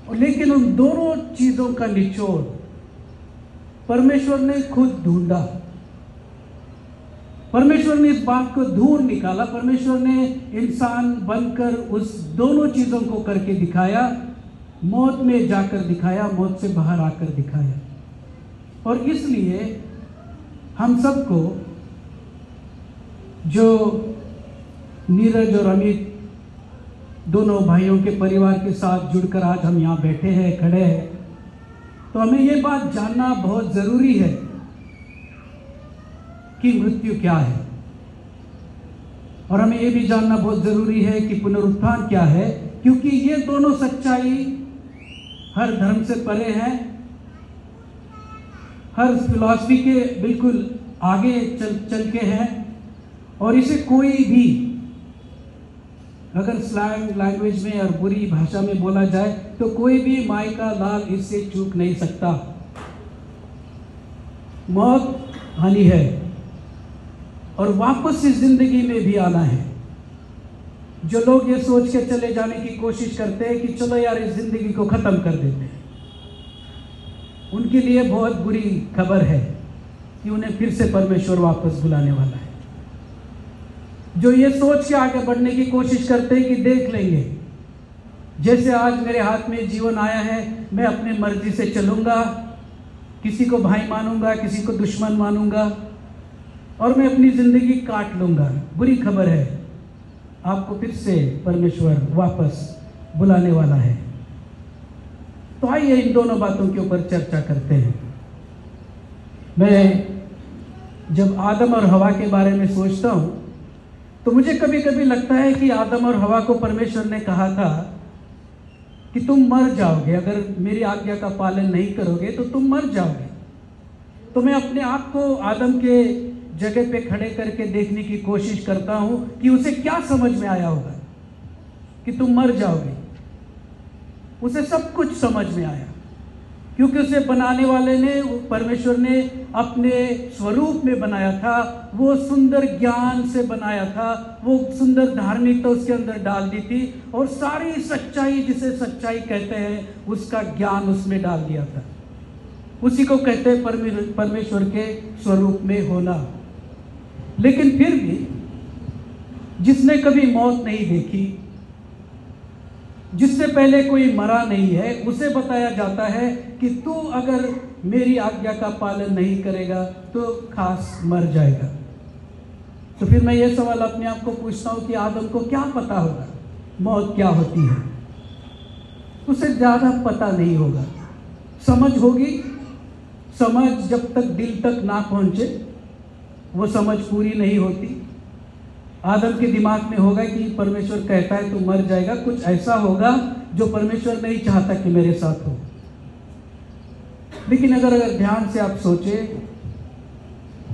और लेकिन उन दोनों चीज़ों का निचोड़ परमेश्वर ने खुद ढूंढा। परमेश्वर ने इस बात को ढूंढ निकाला। परमेश्वर ने इंसान बनकर उस दोनों चीज़ों को करके दिखाया, मौत में जाकर दिखाया, मौत से बाहर आकर दिखाया। और इसलिए हम सबको, जो नीरज और अमित दोनों भाइयों के परिवार के साथ जुड़कर आज हम यहाँ बैठे हैं, खड़े हैं, तो हमें ये बात जानना बहुत ज़रूरी है कि मृत्यु क्या है, और हमें ये भी जानना बहुत ज़रूरी है कि पुनरुत्थान क्या है, क्योंकि ये दोनों सच्चाई हर धर्म से परे हैं, हर फिलॉसफी के बिल्कुल आगे चल के हैं। और इसे कोई भी अगर स्लैंग लैंग्वेज में और बुरी भाषा में बोला जाए तो कोई भी माई का लाल इससे चूक नहीं सकता। मौत हानि है और वापस इस जिंदगी में भी आना है। जो लोग ये सोच के चले जाने की कोशिश करते हैं कि चलो यार इस जिंदगी को ख़त्म कर देते हैं, उनके लिए बहुत बुरी खबर है कि उन्हें फिर से परमेश्वर वापस बुलाने वाला है। जो ये सोच के आगे बढ़ने की कोशिश करते हैं कि देख लेंगे, जैसे आज मेरे हाथ में जीवन आया है, मैं अपने मर्जी से चलूँगा, किसी को भाई मानूंगा, किसी को दुश्मन मानूंगा और मैं अपनी ज़िंदगी काट लूँगा। बुरी खबर है, आपको फिर से परमेश्वर वापस बुलाने वाला है। तो आइए इन दोनों बातों के ऊपर चर्चा करते हैं। मैं जब आदम और हवा के बारे में सोचता हूँ तो मुझे कभी कभी लगता है कि आदम और हवा को परमेश्वर ने कहा था कि तुम मर जाओगे, अगर मेरी आज्ञा का पालन नहीं करोगे तो तुम मर जाओगे। तो मैं अपने आप को आदम के जगह पे खड़े करके देखने की कोशिश करता हूँ कि उसे क्या समझ में आया होगा कि तुम मर जाओगे। उसे सब कुछ समझ में आया, क्योंकि उसे बनाने वाले ने, परमेश्वर ने अपने स्वरूप में बनाया था, वो सुंदर ज्ञान से बनाया था, वो सुंदर धार्मिकता उसके अंदर डाल दी थी और सारी सच्चाई, जिसे सच्चाई कहते हैं, उसका ज्ञान उसमें डाल दिया था। उसी को कहते हैं परमेश्वर के स्वरूप में होना। लेकिन फिर भी जिसने कभी मौत नहीं देखी, जिससे पहले कोई मरा नहीं है, उसे बताया जाता है कि तू अगर मेरी आज्ञा का पालन नहीं करेगा तो खास मर जाएगा। तो फिर मैं ये सवाल अपने आप को पूछता हूँ कि आदम को क्या पता होगा मौत क्या होती है? उसे ज़्यादा पता नहीं होगा। समझ होगी, समझ जब तक दिल तक ना पहुँचे वो समझ पूरी नहीं होती। आदम के दिमाग में होगा कि परमेश्वर कहता है तू मर जाएगा, कुछ ऐसा होगा जो परमेश्वर नहीं चाहता कि मेरे साथ हो। लेकिन अगर ध्यान से आप सोचें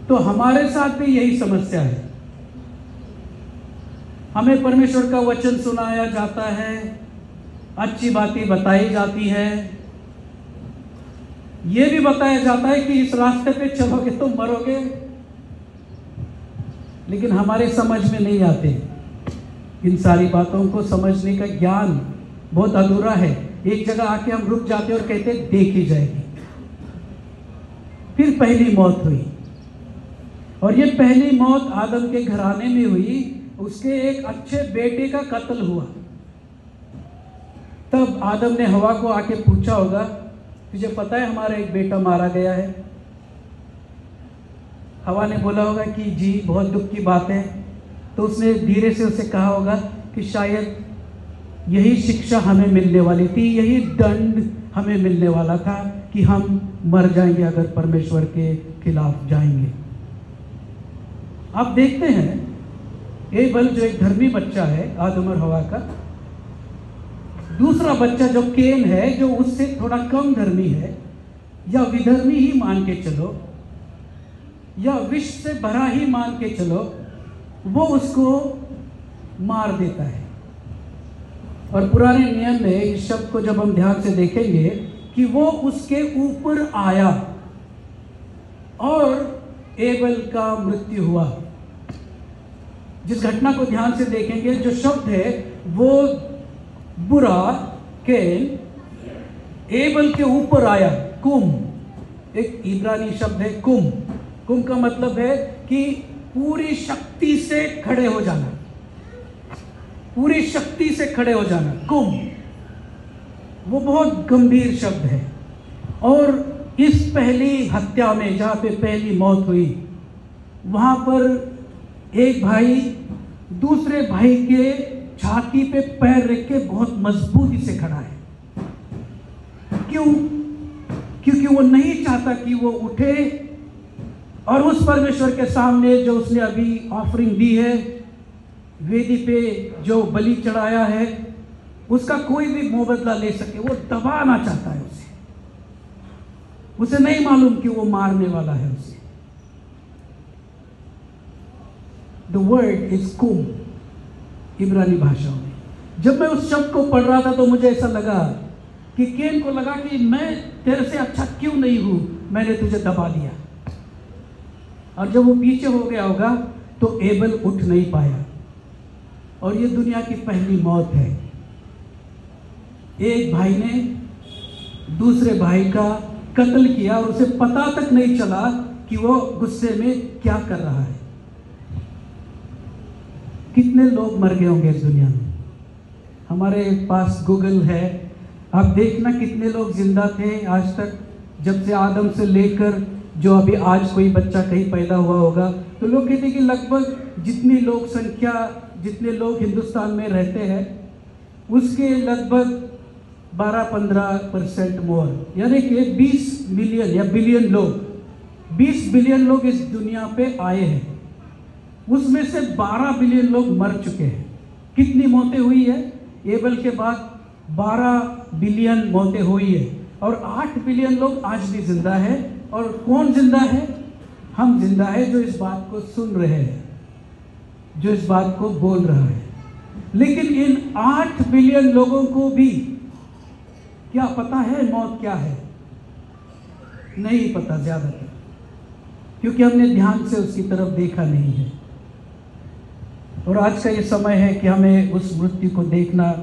तो हमारे साथ भी यही समस्या है। हमें परमेश्वर का वचन सुनाया जाता है, अच्छी बातें बताई जाती है, ये भी बताया जाता है कि इस रास्ते पे चलोगे तो मरोगे, लेकिन हमारे समझ में नहीं आते। इन सारी बातों को समझने का ज्ञान बहुत अधूरा है। एक जगह आके हम रुक जाते और कहते देखी जाएगी। फिर पहली मौत हुई और ये पहली मौत आदम के घराने में हुई। उसके एक अच्छे बेटे का कत्ल हुआ। तब आदम ने हवा को आके पूछा होगा, तुझे पता है हमारा एक बेटा मारा गया है? हवा ने बोला होगा कि जी बहुत दुख की बात है। तो उसने धीरे से उसे कहा होगा कि शायद यही शिक्षा हमें मिलने वाली थी, यही दंड हमें मिलने वाला था कि हम मर जाएंगे अगर परमेश्वर के खिलाफ जाएंगे। आप देखते हैं एबल जो एक धर्मी बच्चा है आदम और हवा का, दूसरा बच्चा जो केन है जो उससे थोड़ा कम धर्मी है या विधर्मी ही मान के चलो या विष से भरा ही मान के चलो, वो उसको मार देता है। और पुराने नियम में इस शब्द को जब हम ध्यान से देखेंगे कि वो उसके ऊपर आया और एबल का मृत्यु हुआ। जिस घटना को ध्यान से देखेंगे, जो शब्द है वो बुरा केन एबल के ऊपर आया। कुम एक इब्रानी शब्द है, कुम। कुम का मतलब है कि पूरी शक्ति से खड़े हो जाना, पूरी शक्ति से खड़े हो जाना। कुम वो बहुत गंभीर शब्द है। और इस पहली हत्या में, जहाँ पे पहली मौत हुई, वहाँ पर एक भाई दूसरे भाई के छाती पे पैर रख के बहुत मजबूती से खड़ा है। क्यों? क्योंकि वो नहीं चाहता कि वो उठे और उस परमेश्वर के सामने जो उसने अभी ऑफरिंग दी है, वेदी पे जो बलि चढ़ाया है, उसका कोई भी मुबदला ले सके। वो दबाना चाहता है उसे नहीं मालूम कि वो मारने वाला है उसे। द वर्ड इज कुम इब्रानी भाषा में। जब मैं उस शब्द को पढ़ रहा था तो मुझे ऐसा लगा कि केन को लगा कि मैं तेरे से अच्छा क्यों नहीं हूं, मैंने तुझे दबा दिया। और जब वो पीछे हो गया होगा तो एबल उठ नहीं पाया। और ये दुनिया की पहली मौत है। एक भाई ने दूसरे भाई का कत्ल किया और उसे पता तक नहीं चला कि वो गुस्से में क्या कर रहा है। कितने लोग मर गए होंगे इस दुनिया में। हमारे पास गूगल है, आप देखना कितने लोग जिंदा थे आज तक। जब से आदम से लेकर जो अभी आज कोई बच्चा कहीं पैदा हुआ होगा, तो लोग कहते हैं कि लगभग जितनी लोग संख्या, जितने लोग हिंदुस्तान में रहते हैं, उसके लगभग 12-15% मोर, यानी कि 20 मिलियन या बिलियन लोग, 20 बिलियन लोग इस दुनिया पे आए हैं। उसमें से 12 बिलियन लोग मर चुके हैं। कितनी मौतें हुई है? एबल के बाद 12 बिलियन मौतें हुई है। और 8 बिलियन लोग आज भी जिंदा है। और कौन जिंदा है? हम जिंदा है जो इस बात को सुन रहे हैं, जो इस बात को बोल रहा है। लेकिन इन 8 बिलियन लोगों को भी क्या पता है मौत क्या है? नहीं पता ज्यादातर, क्योंकि हमने ध्यान से उसकी तरफ देखा नहीं है। और आज का ये समय है कि हमें उस मृत्यु को देखना,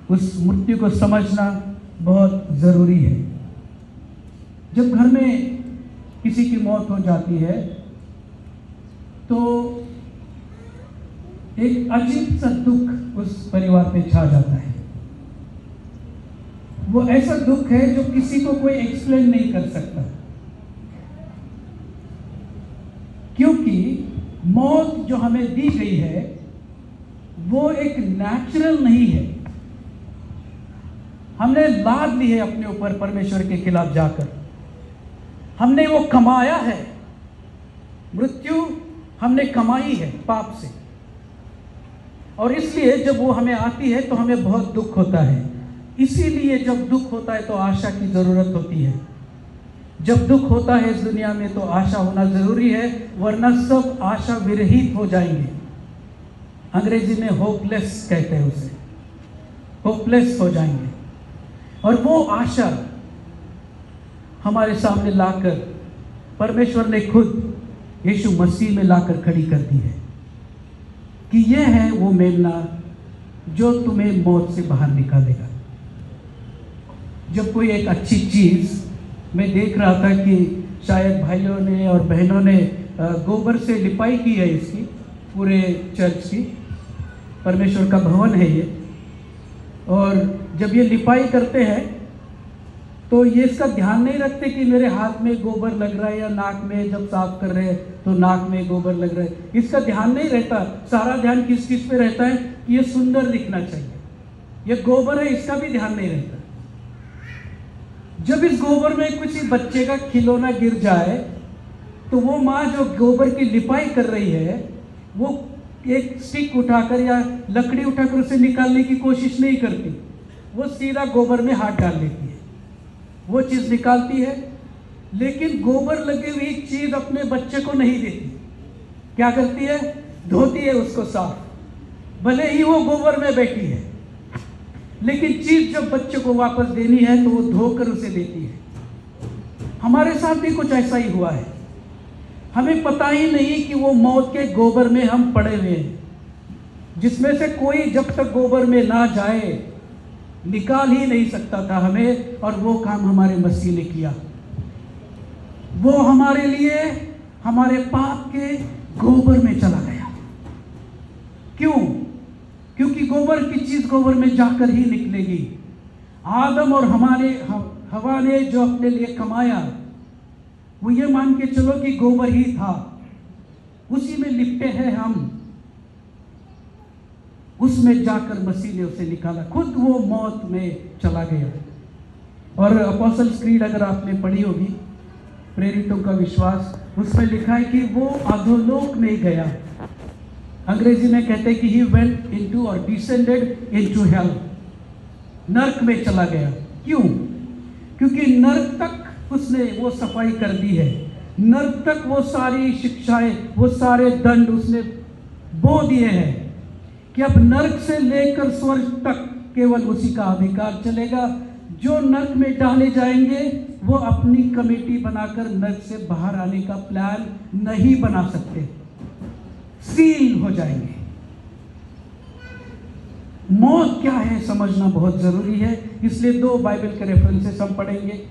उस मृत्यु को समझना बहुत ज़रूरी है। जब घर में किसी की मौत हो जाती है तो एक अजीब सा दुख उस परिवार पे छा जाता है। वो ऐसा दुख है जो किसी को कोई एक्सप्लेन नहीं कर सकता, क्योंकि मौत जो हमें दी गई है वो एक नेचुरल नहीं है। हमने लाद ली है अपने ऊपर परमेश्वर के खिलाफ जाकर, हमने वो कमाया है। मृत्यु हमने कमाई है पाप से, और इसलिए जब वो हमें आती है तो हमें बहुत दुख होता है। इसीलिए जब दुख होता है तो आशा की जरूरत होती है। जब दुख होता है इस दुनिया में तो आशा होना जरूरी है, वरना सब आशा विरहित हो जाएंगे। अंग्रेजी में होपलेस कहते हैं उसे, होपलेस हो जाएंगे। और वो आशा हमारे सामने लाकर परमेश्वर ने खुद यीशु मसीह में लाकर खड़ी कर दी है कि यह है वो मेमना जो तुम्हें मौत से बाहर निकालेगा। जब कोई एक अच्छी चीज़, मैं देख रहा था कि शायद भाइयों ने और बहनों ने गोबर से लिपाई की है इसकी, पूरे चर्च की, परमेश्वर का भवन है ये। और जब ये लिपाई करते हैं तो ये इसका ध्यान नहीं रखते कि मेरे हाथ में गोबर लग रहा है, या नाक में जब साफ कर रहे हैं तो नाक में गोबर लग रहा है, इसका ध्यान नहीं रहता। सारा ध्यान किस चीज़ पे रहता है कि ये सुंदर दिखना चाहिए, ये गोबर है, इसका भी ध्यान नहीं रहता। जब इस गोबर में किसी बच्चे का खिलौना गिर जाए तो वो माँ जो गोबर की लिपाई कर रही है वो एक स्टिक उठाकर या लकड़ी उठाकर उसे निकालने की कोशिश नहीं करती, वो सीधा गोबर में हाथ डाल लेती है, वो चीज़ निकालती है। लेकिन गोबर लगी हुई चीज़ अपने बच्चे को नहीं देती, क्या करती है? धोती है उसको साफ, भले ही वो गोबर में बैठी है, लेकिन चीज़ जब बच्चे को वापस देनी है तो वो धोकर उसे देती है। हमारे साथ भी कुछ ऐसा ही हुआ है। हमें पता ही नहीं कि वो मौत के गोबर में हम पड़े हुए हैं, जिसमें से कोई जब तक गोबर में ना जाए निकाल ही नहीं सकता था हमें, और वो काम हमारे मसीह ने किया। वो हमारे लिए हमारे पाप के गोबर में चला गया। क्यों? क्योंकि गोबर की चीज गोबर में जाकर ही निकलेगी। आदम और हवा ने जो अपने लिए कमाया, वो ये मान के चलो कि गोबर ही था, उसी में लिपटे हैं हम। उसमें जाकर मसीह ने उसे निकाला, खुद वो मौत में चला गया। और अपोस्टल्स क्रीड अगर आपने पढ़ी होगी, प्रेरितों का विश्वास, उसमें लिखा है कि वो अधोलोक में गया। अंग्रेजी में कहते हैं कि ही वेंट इनटू और डिसेंडेड इनटू हेल, नरक में चला गया। क्यों? क्योंकि नरक तक उसने वो सफाई कर दी है, नरक तक वो सारी शिक्षाएं, वो सारे दंड उसने बो दिए हैं कि अब नरक से लेकर स्वर्ग तक केवल उसी का अधिकार चलेगा। जो नरक में डाले जाएंगे वो अपनी कमेटी बनाकर नरक से बाहर आने का प्लान नहीं बना सकते, सील हो जाएंगे। मौत क्या है समझना बहुत जरूरी है, इसलिए 2 बाइबल के रेफरेंसेस हम पढ़ेंगे।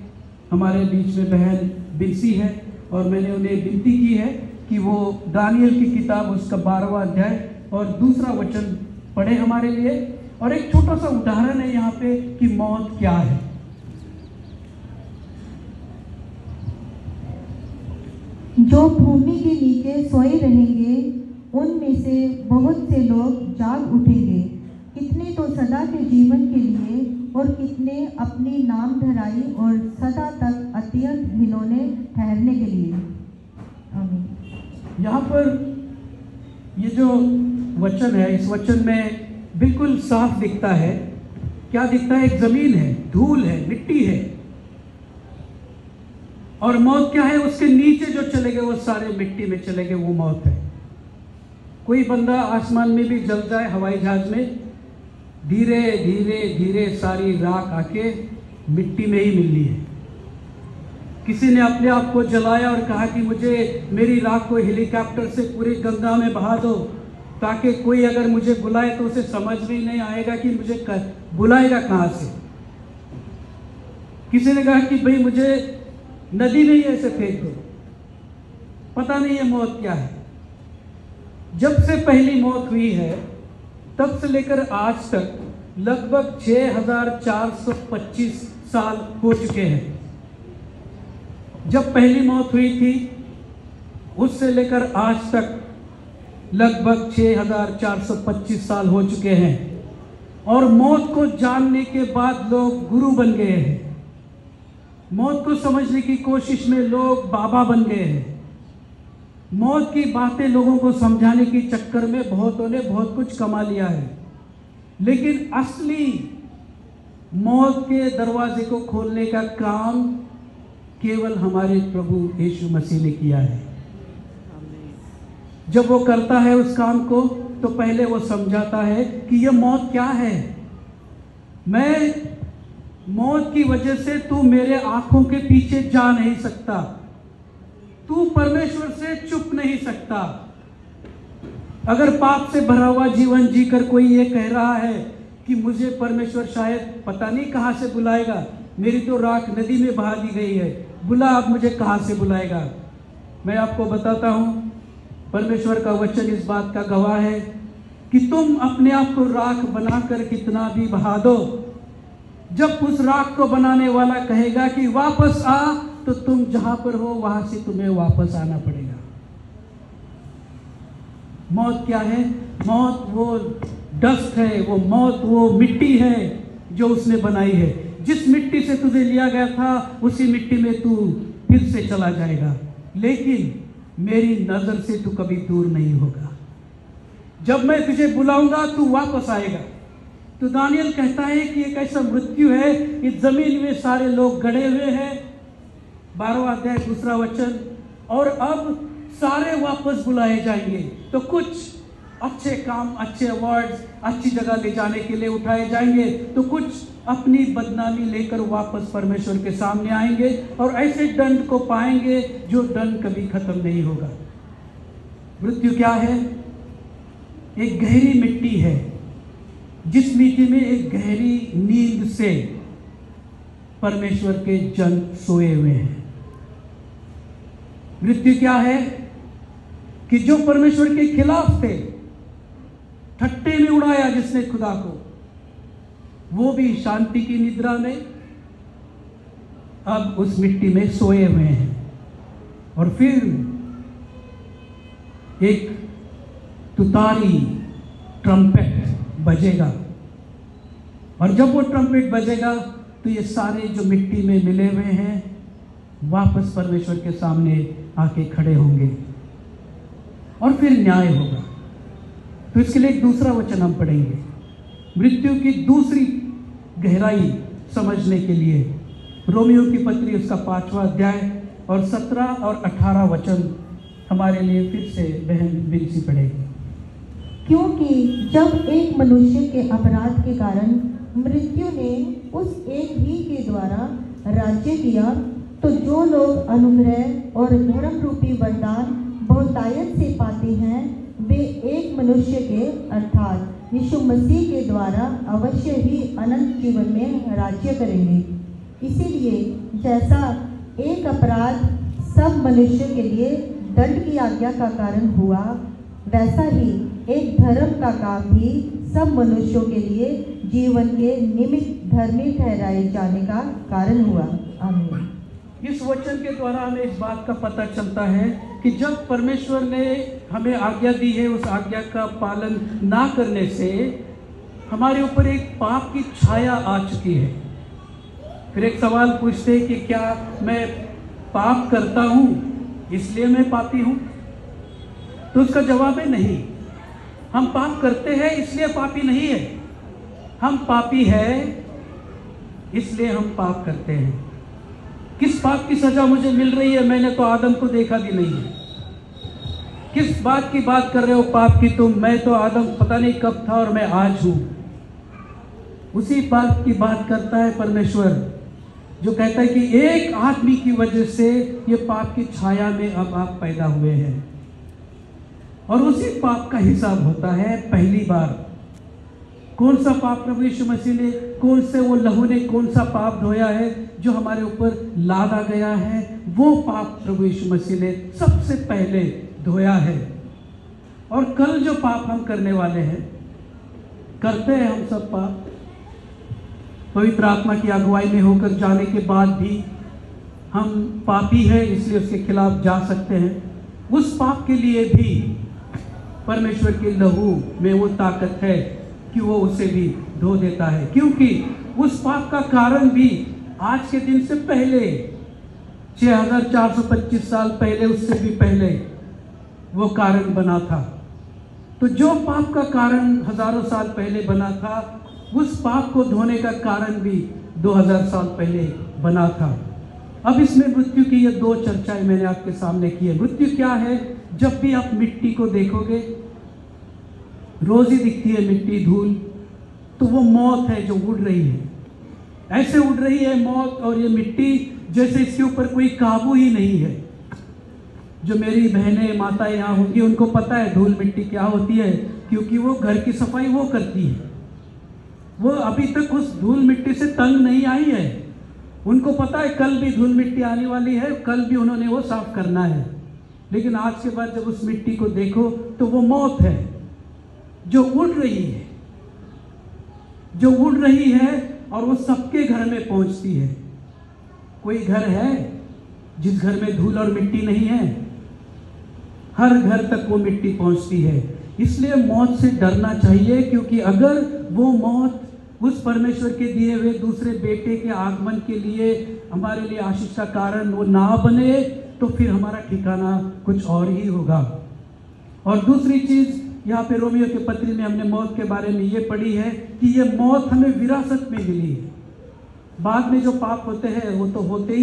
हमारे बीच में बहन बिलसी है, और मैंने उन्हें विनती की है कि वो दानियल की किताब उसका 12वां अध्याय और 2 वचन पढ़े हमारे लिए। और एक छोटा सा उदाहरण है यहाँ पे कि मौत क्या है। जो भूमि के नीचे सोए रहेंगे, उनमें से बहुत से लोग जाग उठेंगे, कितने तो सदा के जीवन के लिए और कितने अपनी नाम धराई और सदा तक अत्यंत घिनौने ठहरने के लिए। आमीन। यहाँ पर ये जो वचन है, इस वचन में बिल्कुल साफ दिखता है। क्या दिखता है? एक जमीन है, धूल है, मिट्टी है, और मौत क्या है? उसके नीचे जो चले गए वो सारे मिट्टी में चले गए, वो मौत है। कोई बंदा आसमान में भी जल जाए हवाई जहाज में, धीरे धीरे धीरे सारी राख आके मिट्टी में ही मिलनी है। किसी ने अपने आप को जलाया और कहा कि मुझे मेरी राख को हेलीकॉप्टर से पूरी गंगा में बहा दो, ताकि कोई अगर मुझे बुलाए तो उसे समझ भी नहीं आएगा कि मुझे बुलाएगा कहाँ से। किसी ने कहा कि भाई मुझे नदी में ही ऐसे फेंक दो। पता नहीं है मौत क्या है। जब से पहली मौत हुई है तब से लेकर आज तक लगभग 6425 साल हो चुके हैं। जब पहली मौत हुई थी उससे लेकर आज तक लगभग 6425 साल हो चुके हैं, और मौत को जानने के बाद लोग गुरु बन गए हैं। मौत को समझने की कोशिश में लोग बाबा बन गए हैं। मौत की बातें लोगों को समझाने के चक्कर में बहुतों ने बहुत कुछ कमा लिया है, लेकिन असली मौत के दरवाजे को खोलने का काम केवल हमारे प्रभु यीशु मसीह ने किया है। जब वो करता है उस काम को, तो पहले वो समझाता है कि यह मौत क्या है। मैं मौत की वजह से तू मेरे आंखों के पीछे जा नहीं सकता, तू परमेश्वर से छुप नहीं सकता। अगर पाप से भरा हुआ जीवन जीकर कोई ये कह रहा है कि मुझे परमेश्वर शायद पता नहीं कहाँ से बुलाएगा, मेरी तो राख नदी में बहा दी गई है, बुला अब मुझे कहाँ से बुलाएगा। मैं आपको बताता हूँ, परमेश्वर का वचन इस बात का गवाह है कि तुम अपने आप को राख बनाकर कितना भी बहा दो, जब उस राख को बनाने वाला कहेगा कि वापस आ, तो तुम जहां पर हो वहां से तुम्हें वापस आना पड़ेगा। मौत क्या है? मौत वो डस्ट है, वो मौत वो मिट्टी है जो उसने बनाई है। जिस मिट्टी से तुझे लिया गया था उसी मिट्टी में तू फिर से चला जाएगा, लेकिन मेरी नजर से तू कभी दूर नहीं होगा। जब मैं तुझे बुलाऊंगा तू वापस आएगा। तो दानियल कहता है कि एक ऐसा मृत्यु है, इस जमीन में सारे लोग गड़े हुए हैं, 12वां अध्याय 2 वचन, और अब सारे वापस बुलाए जाएंगे। तो कुछ अच्छे काम, अच्छे अवार्ड्स, अच्छी जगह ले जाने के लिए उठाए जाएंगे, तो कुछ अपनी बदनामी लेकर वापस परमेश्वर के सामने आएंगे और ऐसे दंड को पाएंगे जो दंड कभी खत्म नहीं होगा। मृत्यु क्या है? एक गहरी मिट्टी है, जिस मिट्टी में एक गहरी नींद से परमेश्वर के जन सोए हुए हैं। मृत्यु क्या है कि जो परमेश्वर के खिलाफ थे, ठट्टे में उड़ाया जिसने खुदा को, वो भी शांति की निद्रा में अब उस मिट्टी में सोए हुए हैं। और फिर एक तुतारी ट्रम्पेट बजेगा, और जब वो ट्रम्पेट बजेगा तो ये सारे जो मिट्टी में मिले हुए हैं वापस परमेश्वर के सामने आके खड़े होंगे और फिर न्याय होगा। तो इसके लिए एक दूसरा वचन हम पढ़ेंगे, मृत्यु की दूसरी गहराई समझने के लिए रोमियो की पत्री उसका 5वां अध्याय और 17 और 18 वचन हमारे लिए फिर से बहन बिनसी पढ़ेगी। क्योंकि जब एक मनुष्य के अपराध के कारण मृत्यु ने उस एक ही के द्वारा राज्य किया, तो जो लोग अनुग्रह और धर्म रूपी वरदान बहुतायत से पाते हैं, वे एक मनुष्य के अर्थात यीशु मसीह के द्वारा अवश्य ही अनंत जीवन में राज्य करेंगे। इसीलिए जैसा एक अपराध सब मनुष्य के लिए दंड की आज्ञा का कारण हुआ, वैसा ही एक धर्म का काम भी सब मनुष्यों के लिए जीवन के निमित्त धर्मी ठहराए जाने का कारण हुआ। आमीन। इस वचन के द्वारा हमें इस बात का पता चलता है कि जब परमेश्वर ने हमें आज्ञा दी है, उस आज्ञा का पालन ना करने से हमारे ऊपर एक पाप की छाया आ चुकी है। फिर एक सवाल पूछते हैं कि क्या मैं पाप करता हूँ इसलिए मैं पापी हूँ? तो उसका जवाब है नहीं। हम पाप करते हैं इसलिए पापी नहीं है, हम पापी हैं इसलिए हम पाप करते हैं। किस पाप की सजा मुझे मिल रही है? मैंने तो आदम को देखा भी नहीं है। किस बात की बात कर रहे हो पाप की तुम? मैं तो आदम पता नहीं कब था और मैं आज हूं। उसी बात की बात करता है परमेश्वर, जो कहता है कि एक आदमी की वजह से ये पाप की छाया में अब आप पैदा हुए हैं। और उसी पाप का हिसाब होता है पहली बार। कौन सा पाप प्रभु यीशु मसीह ने, कौन से वो लहू ने कौन सा पाप धोया है जो हमारे ऊपर लादा गया है? वो पाप प्रभु यीशु मसीह ने सबसे पहले धोया है। और कल जो पाप हम करने वाले हैं, करते हैं हम सब पाप, पवित्र आत्मा की अगुवाई में होकर जाने के बाद भी हम पापी हैं, इसलिए उसके खिलाफ जा सकते हैं। उस पाप के लिए भी परमेश्वर के लहू में वो ताकत है कि वो उसे भी धो देता है, क्योंकि उस पाप का कारण भी आज के दिन से पहले 6425 साल पहले, उससे भी पहले वो कारण बना था। तो जो पाप का कारण हजारों साल पहले बना था, उस पाप को धोने का कारण भी 2000 साल पहले बना था। अब इसमें मृत्यु की ये दो चर्चाएं मैंने आपके सामने की है। मृत्यु क्या है? जब भी आप मिट्टी को देखोगे, रोज ही दिखती है मिट्टी, धूल, तो वो मौत है जो उड़ रही है। ऐसे उड़ रही है मौत और ये मिट्टी जैसे इसके ऊपर कोई काबू ही नहीं है। जो मेरी बहनें माता यहाँ होंगी उनको पता है धूल मिट्टी क्या होती है, क्योंकि वो घर की सफाई वो करती है। वो अभी तक उस धूल मिट्टी से तंग नहीं आई है। उनको पता है कल भी धूल मिट्टी आने वाली है, कल भी उन्होंने वो साफ करना है। लेकिन आज के बाद जब उस मिट्टी को देखो तो वो मौत है जो उड़ रही है, जो उड़ रही है और वो सबके घर में पहुंचती है। कोई घर है जिस घर में धूल और मिट्टी नहीं है? हर घर तक वो मिट्टी पहुंचती है। इसलिए मौत से डरना चाहिए, क्योंकि अगर वो मौत उस परमेश्वर के दिए हुए दूसरे बेटे के आगमन के लिए हमारे लिए आशीष का कारण वो ना बने, तो फिर हमारा ठिकाना कुछ और ही होगा। और दूसरी चीज यहाँ पे रोमियो के पत्री में हमने मौत के बारे में ये पढ़ी है कि ये मौत हमें विरासत में मिली है। बाद में जो पाप होते हैं वो तो होते ही